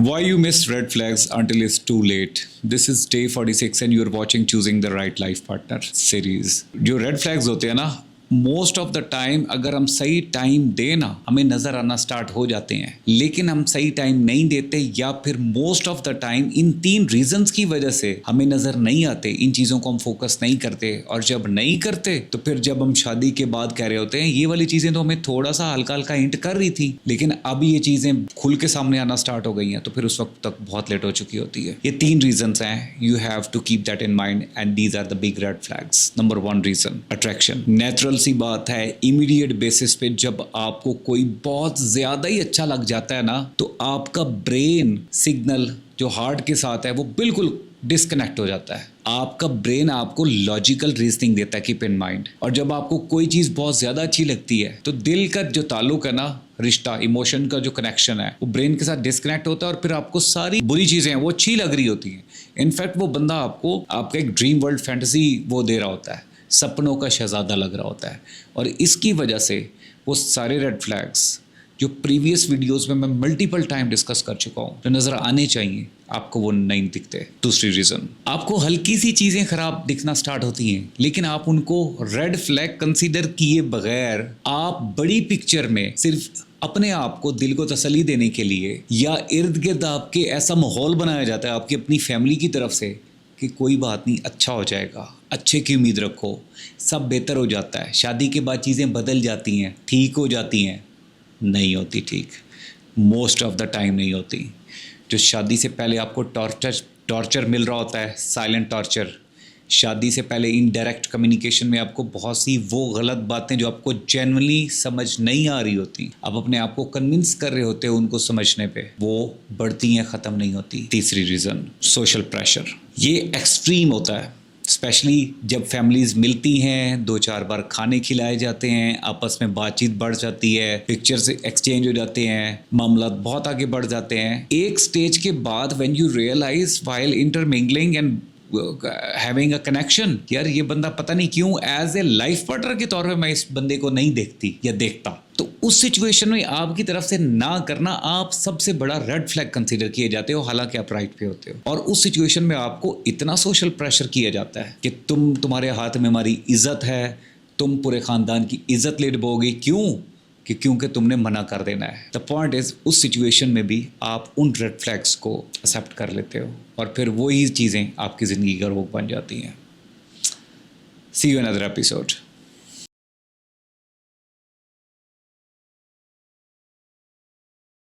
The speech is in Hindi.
Why you miss red flags until it's too late. This is day 46 and you're watching Choosing the Right Life Partner series. जो रेड फ्लैग्स होते हैं ना, मोस्ट ऑफ द टाइम अगर हम सही टाइम दें ना, हमें नज़र आना स्टार्ट हो जाते हैं, लेकिन हम सही टाइम नहीं देते या फिर most of the time in तीन रीजंस की वजह से हमें नज़र नहीं आते, इन चीज़ों को हम फोकस नहीं करते। और जब नहीं करते तो फिर जब हम शादी के बाद कह रहे होते हैं ये वाली चीज़ें तो हमें थोड़ा सा हल्का हल्का हिंट कर रही थी, लेकिन अब ये चीज़ें खुल के सामने आना स्टार्ट हो गई हैं, तो फिर उस वक्त तक बहुत लेट हो चुकी होती है। ये तीन रीजंस हैं, you have to keep that in mind and these are the big red flags. Number one reason, attraction. Natural सी बात है, इमीडिएट बेसिस पे जब आपको कोई बहुत ज्यादा ही अच्छा लग जाता है ना, तो आपका ब्रेन सिग्नल जो हार्ट के साथ है वो बिल्कुल डिस्कनेक्ट हो जाता है। आपका ब्रेन आपको लॉजिकल रीजनिंग देता है, कीप इन माइंड। और जब आपको कोई चीज़ बहुत ज़्यादा अच्छी लगती है तो दिल का जो ताल्लुक है ना, रिश्ता, इमोशन का जो कनेक्शन है, वो ब्रेन के साथ डिस्कनेक्ट होता है और फिर आपको सारी बुरी चीज़ें हैं वो अच्छी लग रही होती हैं। इनफैक्ट वो बंदा आपको आपका एक ड्रीम वर्ल्ड फैंटेसी वो दे रहा होता है, सपनों का शहजादा लग रहा होता है। और इसकी वजह से वो सारे रेड फ्लैग्स जो प्रीवियस वीडियोस में मैं मल्टीपल टाइम डिस्कस कर चुका हूँ, जो नज़र आने चाहिए, आपको वो नहीं दिखते। दूसरी रीज़न, आपको हल्की सी चीज़ें खराब दिखना स्टार्ट होती हैं, लेकिन आप उनको रेड फ्लैग कंसीडर किए बगैर आप बड़ी पिक्चर में सिर्फ अपने आप को, दिल को तसल्ली देने के लिए या इर्द गिर्द आपके ऐसा माहौल बनाया जाता है आपकी अपनी फैमिली की तरफ से कि कोई बात नहीं, अच्छा हो जाएगा, अच्छे की उम्मीद रखो, सब बेहतर हो जाता है, शादी के बाद चीज़ें बदल जाती हैं, ठीक हो जाती हैं। नहीं होती ठीक, मोस्ट ऑफ द टाइम नहीं होती। जो शादी से पहले आपको टॉर्चर मिल रहा होता है, साइलेंट टॉर्चर, शादी से पहले इनडायरेक्ट कम्युनिकेशन में आपको बहुत सी वो गलत बातें जो आपको जेन्युइनली समझ नहीं आ रही होती, आप अपने आप को कन्विंस कर रहे होते हो उनको समझने पे, वो बढ़ती हैं, ख़त्म नहीं होती। तीसरी रीज़न, सोशल प्रेशर। ये एक्सट्रीम होता है, स्पेशली जब फैमिलीज़ मिलती हैं, दो चार बार खाने खिलाए जाते हैं, आपस में बातचीत बढ़ जाती है, पिक्चर्स एक्सचेंज हो जाते हैं, मामला बहुत आगे बढ़ जाते हैं। एक स्टेज के बाद when you realise while intermingling and having a connection, यार ये बंदा पता नहीं क्यों एज ए लाइफ पार्टनर के तौर पे मैं इस बंदे को नहीं देखती या देखता, तो उस सिचुएशन में आपकी तरफ से ना करना आप सबसे बड़ा रेड फ्लैग कंसीडर किए जाते हो, हालांकि आप राइट पे होते हो। और उस सिचुएशन में आपको इतना सोशल प्रेशर किया जाता है कि तुम्हारे हाथ में हमारी इज्जत है, तुम पूरे खानदान की इज्जत ले डुबोगे, क्यों कि क्योंकि तुमने मना कर देना है। द पॉइंट इज, उस सिचुएशन में भी आप उन रेड फ्लैग्स को एक्सेप्ट कर लेते हो और फिर वही चीज़ें आपकी ज़िंदगी का रोग बन जाती हैं। सी यू इन अदर एपिसोड।